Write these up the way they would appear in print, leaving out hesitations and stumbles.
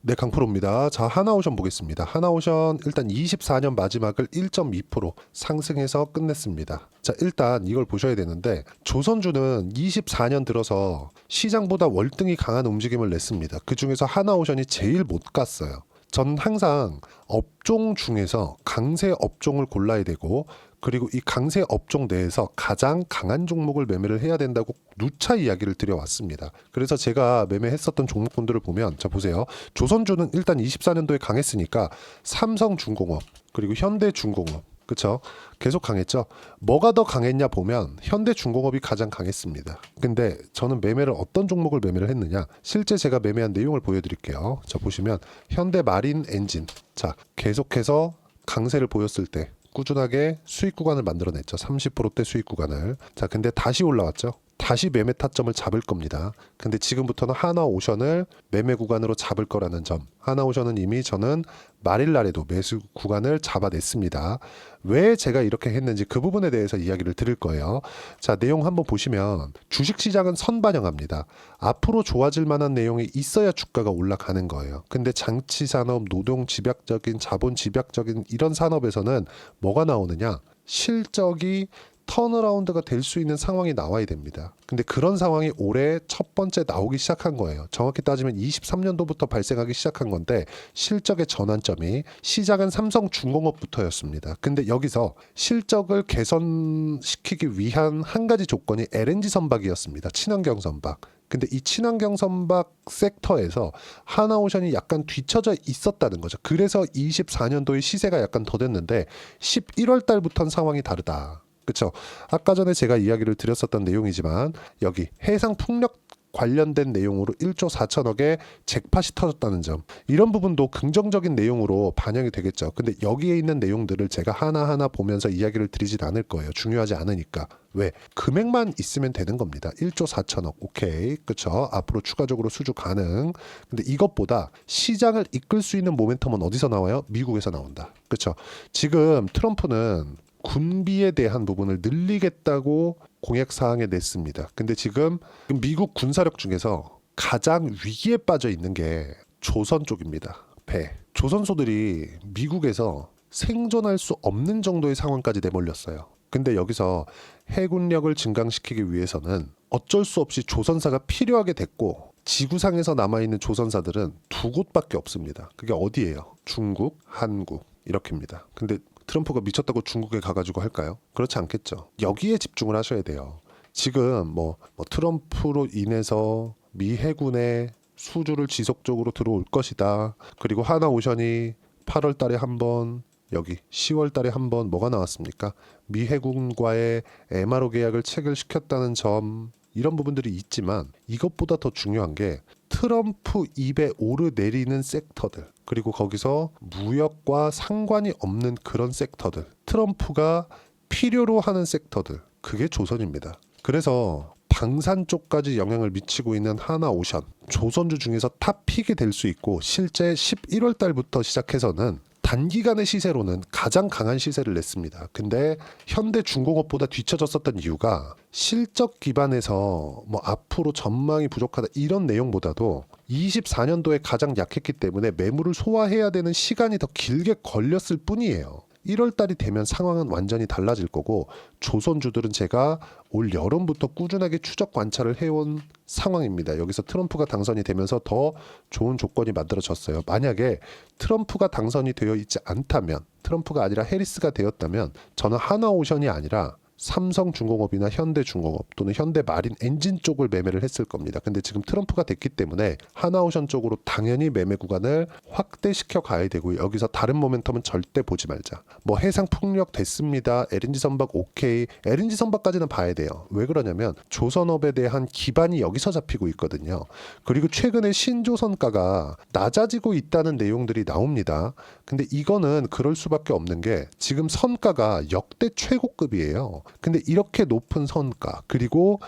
네, 강프로입니다. 자, 하나오션 보겠습니다. 하나오션 일단 24년 마지막을 1.2% 상승해서 끝냈습니다. 자, 일단 이걸 보셔야 되는데 조선주는 24년 들어서 시장보다 월등히 강한 움직임을 냈습니다. 그 중에서 하나오션이 제일 못 갔어요. 전 항상 업종 중에서 강세 업종을 골라야 되고, 그리고 이 강세 업종 내에서 가장 강한 종목을 매매를 해야 된다고 누차 이야기를 드려왔습니다. 그래서 제가 매매했었던 종목군들을 보면, 자 보세요. 조선주는 일단 24년도에 강했으니까 삼성중공업 그리고 현대중공업, 그쵸? 계속 강했죠. 뭐가 더 강했냐 보면 현대중공업이 가장 강했습니다. 근데 저는 매매를 어떤 종목을 매매를 했느냐, 실제 제가 매매한 내용을 보여드릴게요. 자 보시면 현대마린 엔진, 자 계속해서 강세를 보였을 때 꾸준하게 수익 구간을 만들어냈죠. 30%대 수익 구간을. 자, 근데 다시 올라왔죠. 다시 매매 타점을 잡을 겁니다. 근데 지금부터는 하나오션을 매매 구간으로 잡을 거라는 점. 하나오션은 이미 저는 말일날에도 매수 구간을 잡아냈습니다. 왜 제가 이렇게 했는지 그 부분에 대해서 이야기를 드릴 거예요. 자, 내용 한번 보시면 주식시장은 선반영합니다. 앞으로 좋아질 만한 내용이 있어야 주가가 올라가는 거예요. 근데 장치산업, 노동 집약적인, 자본 집약적인 이런 산업에서는 뭐가 나오느냐? 실적이 턴어라운드가 될 수 있는 상황이 나와야 됩니다. 근데 그런 상황이 올해 첫 번째 나오기 시작한 거예요. 정확히 따지면 23년도부터 발생하기 시작한 건데, 실적의 전환점이 시작은 삼성중공업부터였습니다. 근데 여기서 실적을 개선시키기 위한 한 가지 조건이 LNG 선박이었습니다. 친환경 선박. 근데 이 친환경 선박 섹터에서 하나오션이 약간 뒤처져 있었다는 거죠. 그래서 24년도의 시세가 약간 더 됐는데 11월 달부터는 상황이 다르다. 그렇죠. 아까 전에 제가 이야기를 드렸었던 내용이지만 여기 해상 풍력 관련된 내용으로 1조 4천억의 잭팟이 터졌다는 점, 이런 부분도 긍정적인 내용으로 반영이 되겠죠. 근데 여기에 있는 내용들을 제가 하나하나 보면서 이야기를 드리진 않을 거예요. 중요하지 않으니까. 왜? 금액만 있으면 되는 겁니다. 1조 4천억 오케이, 그쵸? 앞으로 추가적으로 수주 가능. 근데 이것보다 시장을 이끌 수 있는 모멘텀은 어디서 나와요? 미국에서 나온다. 그쵸? 지금 트럼프는 군비에 대한 부분을 늘리겠다고 공약사항에 냈습니다. 근데 지금 미국 군사력 중에서 가장 위기에 빠져 있는 게 조선 쪽입니다. 배. 조선소들이 미국에서 생존할 수 없는 정도의 상황까지 내몰렸어요. 근데 여기서 해군력을 증강시키기 위해서는 어쩔 수 없이 조선사가 필요하게 됐고, 지구상에서 남아있는 조선사들은 두 곳밖에 없습니다. 그게 어디예요? 중국, 한국, 이렇게입니다. 근데 트럼프가 미쳤다고 중국에 가가지고 할까요? 그렇지 않겠죠. 여기에 집중을 하셔야 돼요. 지금 뭐 트럼프로 인해서 미 해군의 수주를 지속적으로 들어올 것이다. 그리고 하나오션이 8월 달에 한 번, 여기 10월 달에 한 번 뭐가 나왔습니까? 미 해군과의 MRO 계약을 체결시켰다는 점, 이런 부분들이 있지만 이것보다 더 중요한 게 트럼프 입에 오르내리는 섹터들, 그리고 거기서 무역과 상관이 없는 그런 сек터들, 트럼프가 필요로 하는 섹터들, 그게 조선입니다. 그래서 방산 쪽까지 영향을 미치고 있는 하나오션, 조선주 중에서 탑픽이 될 수 있고, 실제 11월 달부터 시작해서는 단기간의 시세로는 가장 강한 시세를 냈습니다. 근데 현대중공업보다 뒤처졌었던 이유가 실적 기반에서 뭐 앞으로 전망이 부족하다 이런 내용보다도 24년도에 가장 약했기 때문에 매물을 소화해야 되는 시간이 더 길게 걸렸을 뿐이에요. 1월 달이 되면 상황은 완전히 달라질 거고, 조선주들은 제가 올 여름부터 꾸준하게 추적 관찰을 해온 상황입니다. 여기서 트럼프가 당선이 되면서 더 좋은 조건이 만들어졌어요. 만약에 트럼프가 당선이 되어 있지 않다면, 트럼프가 아니라 해리스가 되었다면 저는 하나오션이 아니라 삼성중공업이나 현대중공업 또는 현대마린 엔진 쪽을 매매를 했을 겁니다. 근데 지금 트럼프가 됐기 때문에 하나오션 쪽으로 당연히 매매 구간을 확대시켜 가야 되고요. 여기서 다른 모멘텀은 절대 보지 말자. 뭐 해상 풍력 됐습니다. LNG 선박 오케이. LNG 선박까지는 봐야 돼요. 왜 그러냐면 조선업에 대한 기반이 여기서 잡히고 있거든요. 그리고 최근에 신조선가가 낮아지고 있다는 내용들이 나옵니다. 근데 이거는 그럴 수밖에 없는 게 지금 선가가 역대 최고급이에요. 근데 이렇게 높은 선가, 그리고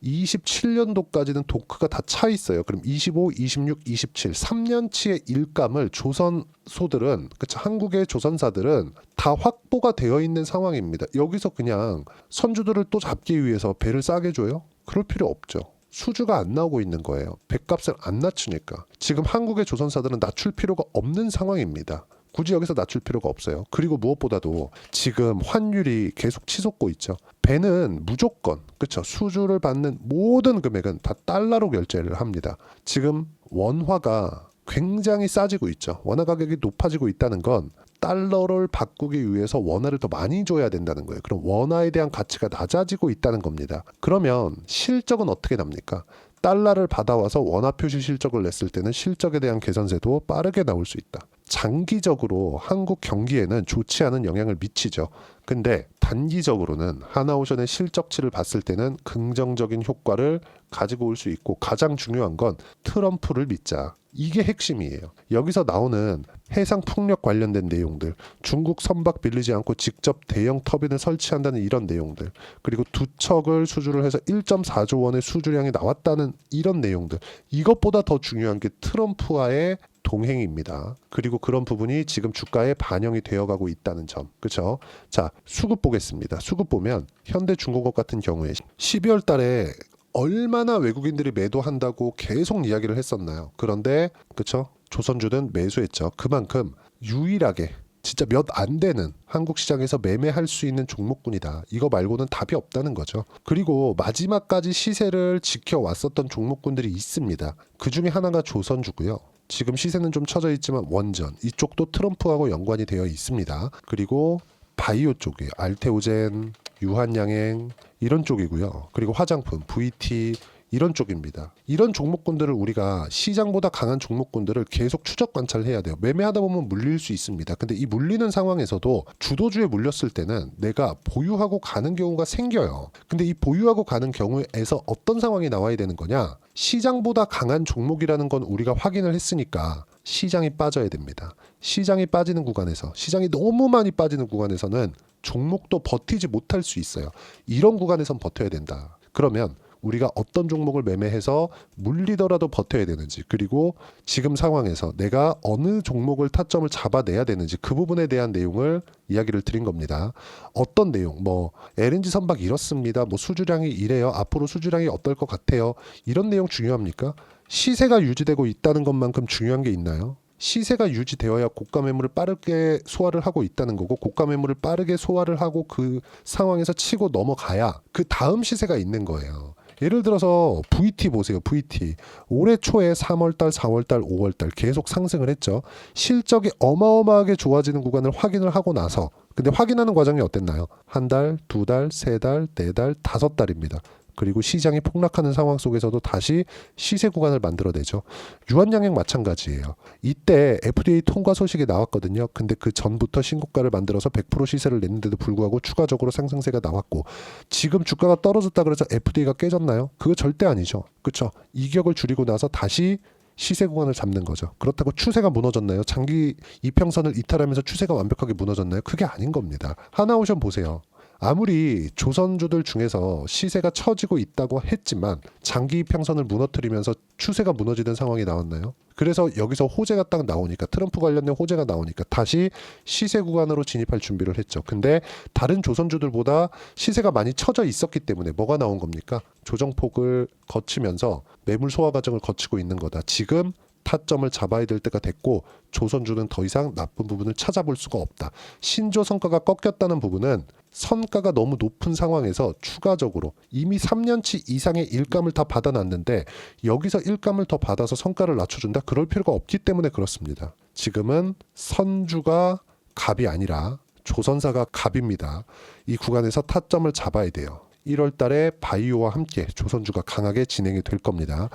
27년도까지는 도크가 다 차 있어요. 그럼 25, 26, 27, 3년치의 일감을 조선소들은, 그쵸, 한국의 조선사들은 다 확보가 되어 있는 상황입니다. 여기서 그냥 선주들을 또 잡기 위해서 배를 싸게 줘요? 그럴 필요 없죠. 수주가 안 나오고 있는 거예요. 배값을 안 낮추니까. 지금 한국의 조선사들은 낮출 필요가 없는 상황입니다. 굳이 여기서 낮출 필요가 없어요. 그리고 무엇보다도 지금 환율이 계속 치솟고 있죠. 배는 무조건 그렇죠. 수주를 받는 모든 금액은 다 달러로 결제를 합니다. 지금 원화가 굉장히 싸지고 있죠. 원화 가격이 높아지고 있다는 건 달러를 바꾸기 위해서 원화를 더 많이 줘야 된다는 거예요. 그럼 원화에 대한 가치가 낮아지고 있다는 겁니다. 그러면 실적은 어떻게 납니까? 달러를 받아와서 원화 표시 실적을 냈을 때는 실적에 대한 개선세도 빠르게 나올 수 있다. 장기적으로 한국 경기에는 좋지 않은 영향을 미치죠. 근데 단기적으로는 하나오션의 실적치를 봤을 때는 긍정적인 효과를 가지고 올 수 있고, 가장 중요한 건 트럼프를 믿자. 이게 핵심이에요. 여기서 나오는 해상 풍력 관련된 내용들, 중국 선박 빌리지 않고 직접 대형 터빈을 설치한다는 이런 내용들, 그리고 두 척을 수주를 해서 1.4조 원의 수주량이 나왔다는 이런 내용들, 이것보다 더 중요한 게 트럼프와의 동행입니다. 그리고 그런 부분이 지금 주가에 반영이 되어가고 있다는 점. 그렇죠? 자, 수급 보겠습니다. 수급 보면 현대중공업 같은 경우에 12월 달에 얼마나 외국인들이 매도한다고 계속 이야기를 했었나요? 그런데 그렇죠? 조선주는 매수했죠. 그만큼 유일하게 진짜 몇 안 되는 한국 시장에서 매매할 수 있는 종목군이다. 이거 말고는 답이 없다는 거죠. 그리고 마지막까지 시세를 지켜왔었던 종목군들이 있습니다. 그 중에 하나가 조선주고요. 지금 시세는 좀 처져 있지만 원전 이쪽도 트럼프하고 연관이 되어 있습니다. 그리고 바이오 쪽이 알테오젠, 유한양행 이런 쪽이고요. 그리고 화장품, VT 이런 쪽입니다. 이런 종목군들을 우리가 시장보다 강한 종목군들을 계속 추적 관찰해야 돼요. 매매하다 보면 물릴 수 있습니다. 근데 이 물리는 상황에서도 주도주에 물렸을 때는 내가 보유하고 가는 경우가 생겨요. 근데 이 보유하고 가는 경우에서 어떤 상황이 나와야 되는 거냐? 시장보다 강한 종목이라는 건 우리가 확인을 했으니까 시장이 빠져야 됩니다. 시장이 빠지는 구간에서, 시장이 너무 많이 빠지는 구간에서는 종목도 버티지 못할 수 있어요. 이런 구간에선 버텨야 된다. 그러면 우리가 어떤 종목을 매매해서 물리더라도 버텨야 되는지, 그리고 지금 상황에서 내가 어느 종목을 타점을 잡아내야 되는지, 그 부분에 대한 내용을 이야기를 드린 겁니다. 어떤 내용, 뭐 LNG 선박 이렇습니다, 뭐 수주량이 이래요, 앞으로 수주량이 어떨 것 같아요, 이런 내용 중요합니까? 시세가 유지되고 있다는 것만큼 중요한 게 있나요? 시세가 유지되어야 고가 매물을 빠르게 소화를 하고 있다는 거고, 고가 매물을 빠르게 소화를 하고 그 상황에서 치고 넘어가야 그 다음 시세가 있는 거예요. 예를 들어서 VT 보세요. VT 올해 초에 3월달, 4월달, 5월달 계속 상승을 했죠. 실적이 어마어마하게 좋아지는 구간을 확인을 하고 나서, 근데 확인하는 과정이 어땠나요? 한 달, 두 달, 세 달, 네 달, 다섯 달입니다. 그리고 시장이 폭락하는 상황 속에서도 다시 시세 구간을 만들어내죠. 유한양행 마찬가지예요. 이때 FDA 통과 소식이 나왔거든요. 근데 그 전부터 신고가를 만들어서 100% 시세를 냈는데도 불구하고 추가적으로 상승세가 나왔고, 지금 주가가 떨어졌다 그래서 FDA가 깨졌나요? 그거 절대 아니죠. 그렇죠? 이격을 줄이고 나서 다시 시세 구간을 잡는 거죠. 그렇다고 추세가 무너졌나요? 장기 이평선을 이탈하면서 추세가 완벽하게 무너졌나요? 그게 아닌 겁니다. 하나오션 보세요. 아무리 조선주들 중에서 시세가 처지고 있다고 했지만 장기 이평선을 무너뜨리면서 추세가 무너지는 상황이 나왔나요? 그래서 여기서 호재가 딱 나오니까, 트럼프 관련된 호재가 나오니까 다시 시세 구간으로 진입할 준비를 했죠. 근데 다른 조선주들보다 시세가 많이 처져 있었기 때문에 뭐가 나온 겁니까? 조정폭을 거치면서 매물 소화 과정을 거치고 있는 거다. 지금 타점을 잡아야 될 때가 됐고, 조선주는 더 이상 나쁜 부분을 찾아볼 수가 없다. 신조 성과가 꺾였다는 부분은 선가가 너무 높은 상황에서 추가적으로 이미 3년치 이상의 일감을 다 받아놨는데 여기서 일감을 더 받아서 성가를 낮춰준다? 그럴 필요가 없기 때문에 그렇습니다. 지금은 선주가 갑이 아니라 조선사가 갑입니다. 이 구간에서 타점을 잡아야 돼요. 1월 달에 바이오와 함께 조선주가 강하게 진행이 될 겁니다.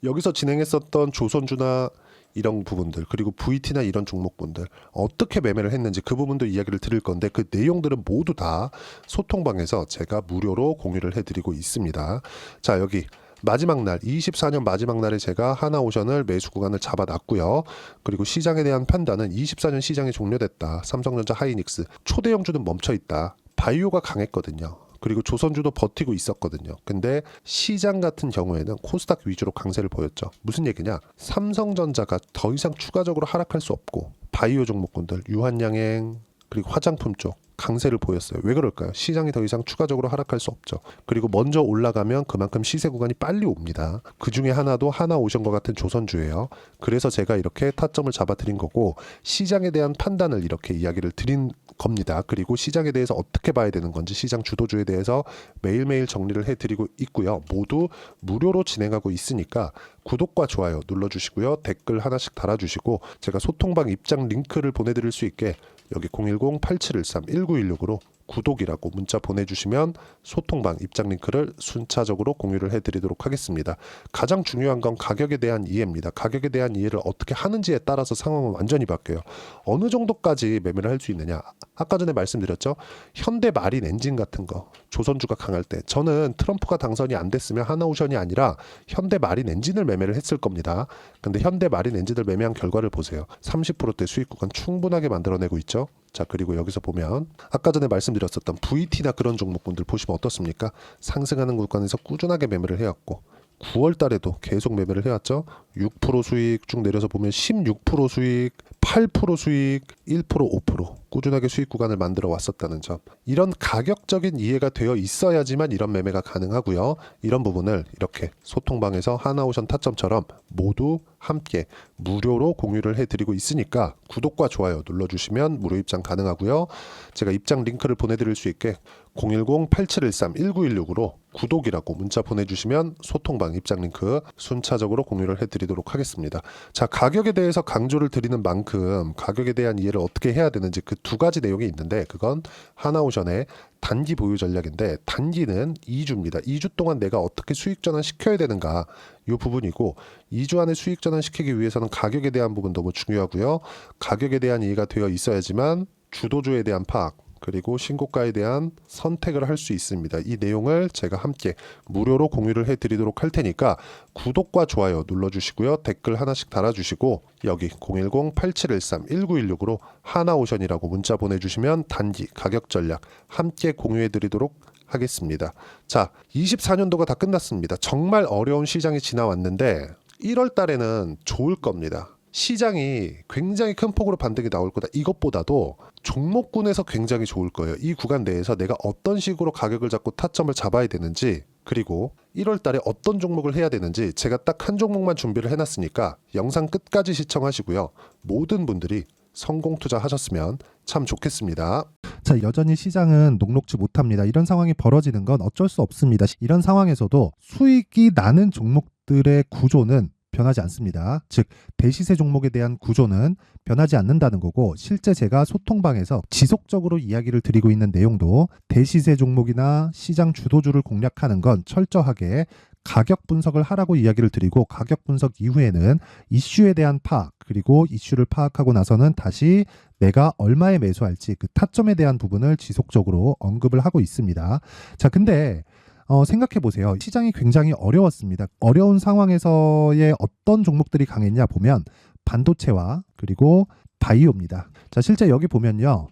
여기서 진행했었던 조선주나 이런 부분들, 그리고 VT나 이런 종목군들 어떻게 매매를 했는지 그 부분도 이야기를 드릴 건데, 그 내용들은 모두 다 소통방에서 제가 무료로 공유를 해드리고 있습니다. 자, 여기 마지막 날 24년 마지막 날에 제가 하나오션을 매수 구간을 잡아놨고요. 그리고 시장에 대한 판단은 24년 시장이 종료됐다. 삼성전자, 하이닉스, 초대형주는 멈춰있다. 바이오가 강했거든요. 그리고 조선주도 버티고 있었거든요. 근데 시장 같은 경우에는 코스닥 위주로 강세를 보였죠. 무슨 얘기냐? 삼성전자가 더 이상 추가적으로 하락할 수 없고, 바이오 종목군들, 유한양행, 그리고 화장품 쪽, 강세를 보였어요. 왜 그럴까요? 시장이 더 이상 추가적으로 하락할 수 없죠. 그리고 먼저 올라가면 그만큼 시세 구간이 빨리 옵니다. 그 중에 하나도 하나오션과 같은 조선주예요. 그래서 제가 이렇게 타점을 잡아드린 거고 시장에 대한 판단을 이렇게 이야기를 드린 겁니다. 그리고 시장에 대해서 어떻게 봐야 되는 건지 시장 주도주에 대해서 매일매일 정리를 해드리고 있고요. 모두 무료로 진행하고 있으니까 구독과 좋아요 눌러주시고요. 댓글 하나씩 달아주시고 제가 소통방 입장 링크를 보내드릴 수 있게 여기 010-8713-1916으로 구독이라고 문자 보내주시면 소통방 입장 링크를 순차적으로 공유를 해드리도록 하겠습니다. 가장 중요한 건 가격에 대한 이해입니다. 가격에 대한 이해를 어떻게 하는지에 따라서 상황은 완전히 바뀌어요. 어느 정도까지 매매를 할 수 있느냐. 아까 전에 말씀드렸죠. 현대 마린 엔진 같은 거 조선주가 강할 때 저는 트럼프가 당선이 안 됐으면 하나오션이 아니라 현대 마린 엔진을 매매를 했을 겁니다. 근데 현대 마린 엔진을 매매한 결과를 보세요. 30%대 수익 구간 충분하게 만들어내고 있죠. 자, 그리고 여기서 보면 아까 전에 말씀드렸었던 VT나 그런 종목군들 보시면 어떻습니까? 상승하는 구간에서 꾸준하게 매매를 해왔고 9월 달에도 계속 매매를 해왔죠. 6% 수익 쭉 내려서 보면 16% 수익, 8% 수익, 1%, 5% 꾸준하게 수익 구간을 만들어 왔었다는 점. 이런 가격적인 이해가 되어 있어야지만 이런 매매가 가능하고요. 이런 부분을 이렇게 소통방에서 하나오션 타점처럼 모두 함께 무료로 공유를 해드리고 있으니까 구독과 좋아요 눌러주시면 무료 입장 가능하고요. 제가 입장 링크를 보내드릴 수 있게 010-8713-1916으로 구독이라고 문자 보내주시면 소통방 입장 링크 순차적으로 공유를 해드리도록 하겠습니다. 자, 가격에 대해서 강조를 드리는 만큼 가격에 대한 이해를 어떻게 해야 되는지 그 두 가지 내용이 있는데 그건 하나오션의 단기 보유 전략인데 단기는 2주입니다. 2주 동안 내가 어떻게 수익 전환 시켜야 되는가 이 부분이고 2주 안에 수익 전환 시키기 위해서는 가격에 대한 부분 너무 중요하고요. 가격에 대한 이해가 되어 있어야지만 주도주에 대한 파악 그리고 신고가에 대한 선택을 할 수 있습니다. 이 내용을 제가 함께 무료로 공유를 해드리도록 할 테니까 구독과 좋아요 눌러주시고요. 댓글 하나씩 달아주시고 여기 010-8713-1916으로 하나오션이라고 문자 보내주시면 단기 가격 전략 함께 공유해드리도록 하겠습니다. 자, 24년도가 다 끝났습니다. 정말 어려운 시장이 지나왔는데 1월 달에는 좋을 겁니다. 시장이 굉장히 큰 폭으로 반등이 나올 거다. 이것보다도 종목군에서 굉장히 좋을 거예요. 이 구간 내에서 내가 어떤 식으로 가격을 잡고 타점을 잡아야 되는지 그리고 1월 달에 어떤 종목을 해야 되는지 제가 딱 한 종목만 준비를 해놨으니까 영상 끝까지 시청하시고요. 모든 분들이 성공 투자하셨으면 참 좋겠습니다. 자, 여전히 시장은 녹록지 못합니다. 이런 상황이 벌어지는 건 어쩔 수 없습니다. 이런 상황에서도 수익이 나는 종목들의 구조는 변하지 않습니다. 즉 대시세 종목에 대한 구조는 변하지 않는다는 거고 실제 제가 소통방에서 지속적으로 이야기를 드리고 있는 내용도 대시세 종목이나 시장 주도주를 공략하는 건 철저하게 가격 분석을 하라고 이야기를 드리고 가격 분석 이후에는 이슈에 대한 파악 그리고 이슈를 파악하고 나서는 다시 내가 얼마에 매수할지 그 타점에 대한 부분을 지속적으로 언급을 하고 있습니다. 자, 근데 생각해 보세요. 시장이 굉장히 어려웠습니다. 어려운 상황에서의 어떤 종목들이 강했냐 보면 반도체와 그리고 바이오입니다. 자, 실제 여기 보면요.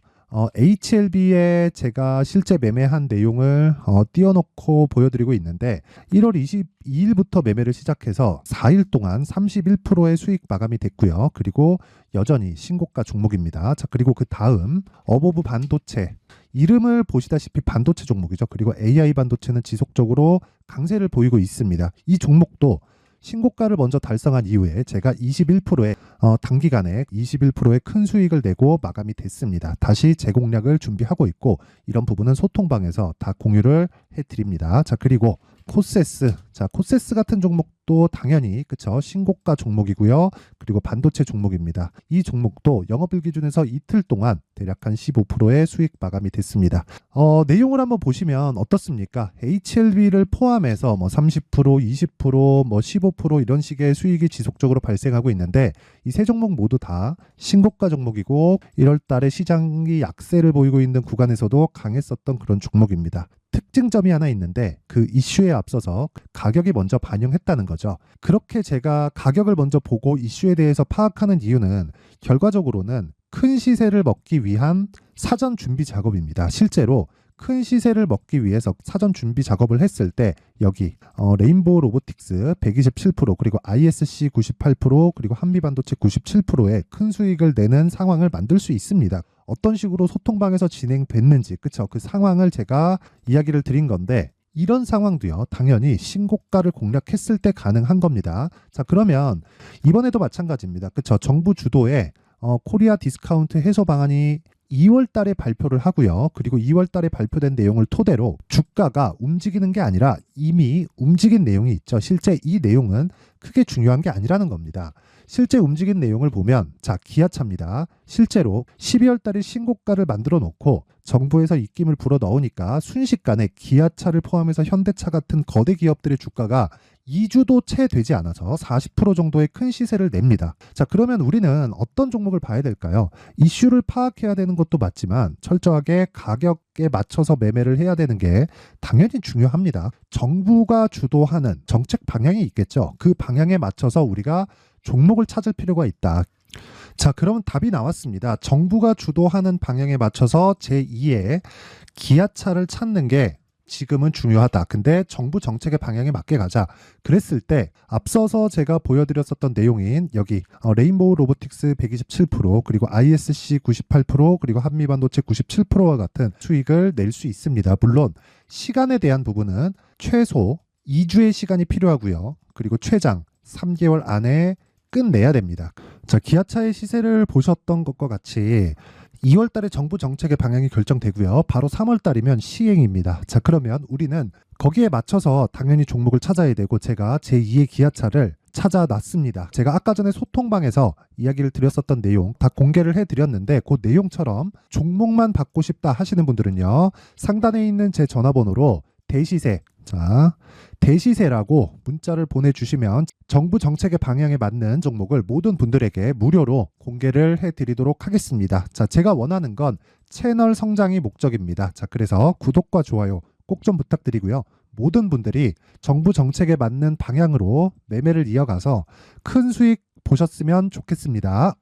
HLB에 제가 실제 매매한 내용을 띄워놓고 보여드리고 있는데 1월 22일부터 매매를 시작해서 4일 동안 31%의 수익 마감이 됐고요. 그리고 여전히 신고가 종목입니다. 자, 그리고 그 다음 어보브 반도체 이름을 보시다시피 반도체 종목이죠. 그리고 AI 반도체는 지속적으로 강세를 보이고 있습니다. 이 종목도 신고가를 먼저 달성한 이후에 제가 21%의 단기간에 21%의 큰 수익을 내고 마감이 됐습니다. 다시 재공략을 준비하고 있고 이런 부분은 소통방에서 다 공유를 해드립니다. 자, 그리고 코세스. 자, 코세스 같은 종목도 당연히 그쵸 신고가 종목이고요. 그리고 반도체 종목입니다. 이 종목도 영업일 기준에서 이틀 동안 대략 한 15%의 수익 마감이 됐습니다. 내용을 한번 보시면 어떻습니까? HLB를 포함해서 뭐 30%, 20%, 뭐 15% 이런 식의 수익이 지속적으로 발생하고 있는데 이 세 종목 모두 다 신고가 종목이고 1월 달에 시장이 약세를 보이고 있는 구간에서도 강했었던 그런 종목입니다. 특징점이 하나 있는데 그 이슈에 앞서서 가격이 먼저 반영했다는 거죠. 그렇게 제가 가격을 먼저 보고 이슈에 대해서 파악하는 이유는 결과적으로는 큰 시세를 먹기 위한 사전 준비 작업입니다. 실제로 큰 시세를 먹기 위해서 사전 준비 작업을 했을 때 여기 레인보우 로보틱스 127% 그리고 ISC 98% 그리고 한미반도체 97%의 큰 수익을 내는 상황을 만들 수 있습니다. 어떤 식으로 소통방에서 진행됐는지, 그쵸? 그 상황을 제가 이야기를 드린 건데, 이런 상황도요, 당연히 신고가를 공략했을 때 가능한 겁니다. 자, 그러면 이번에도 마찬가지입니다. 그쵸? 정부 주도의 코리아 디스카운트 해소 방안이 2월 달에 발표를 하고요. 그리고 2월 달에 발표된 내용을 토대로 주가가 움직이는 게 아니라 이미 움직인 내용이 있죠. 실제 이 내용은 크게 중요한 게 아니라는 겁니다. 실제 움직인 내용을 보면, 자, 기아차입니다. 실제로 12월 달에 신고가를 만들어 놓고 정부에서 입김을 불어 넣으니까 순식간에 기아차를 포함해서 현대차 같은 거대 기업들의 주가가 2주도 채 되지 않아서 40% 정도의 큰 시세를 냅니다. 자, 그러면 우리는 어떤 종목을 봐야 될까요? 이슈를 파악해야 되는 것도 맞지만 철저하게 가격에 맞춰서 매매를 해야 되는 게 당연히 중요합니다. 정부가 주도하는 정책 방향이 있겠죠. 그 방향에 맞춰서 우리가 종목을 찾을 필요가 있다. 자, 그러면 답이 나왔습니다. 정부가 주도하는 방향에 맞춰서 제2의 기아차를 찾는 게 지금은 중요하다. 근데 정부 정책의 방향에 맞게 가자. 그랬을 때 앞서서 제가 보여드렸었던 내용인 여기 레인보우 로보틱스 127%, 그리고 ISC 98%, 그리고 한미반도체 97%와 같은 수익을 낼 수 있습니다. 물론 시간에 대한 부분은 최소 2주의 시간이 필요하고요. 그리고 최장 3개월 안에 끝내야 됩니다. 자, 기아차의 시세를 보셨던 것과 같이 2월 달에 정부 정책의 방향이 결정되고요. 바로 3월 달이면 시행입니다. 자, 그러면 우리는 거기에 맞춰서 당연히 종목을 찾아야 되고, 제가 제2의 기아차를 찾아놨습니다. 제가 아까 전에 소통방에서 이야기를 드렸었던 내용 다 공개를 해드렸는데, 그 내용처럼 종목만 받고 싶다 하시는 분들은요, 상단에 있는 제 전화번호로 대시세, 자, 대시세라고 문자를 보내주시면 정부 정책의 방향에 맞는 종목을 모든 분들에게 무료로 공개를 해드리도록 하겠습니다. 자, 제가 원하는 건 채널 성장이 목적입니다. 자, 그래서 구독과 좋아요 꼭 좀 부탁드리고요. 모든 분들이 정부 정책에 맞는 방향으로 매매를 이어가서 큰 수익 보셨으면 좋겠습니다.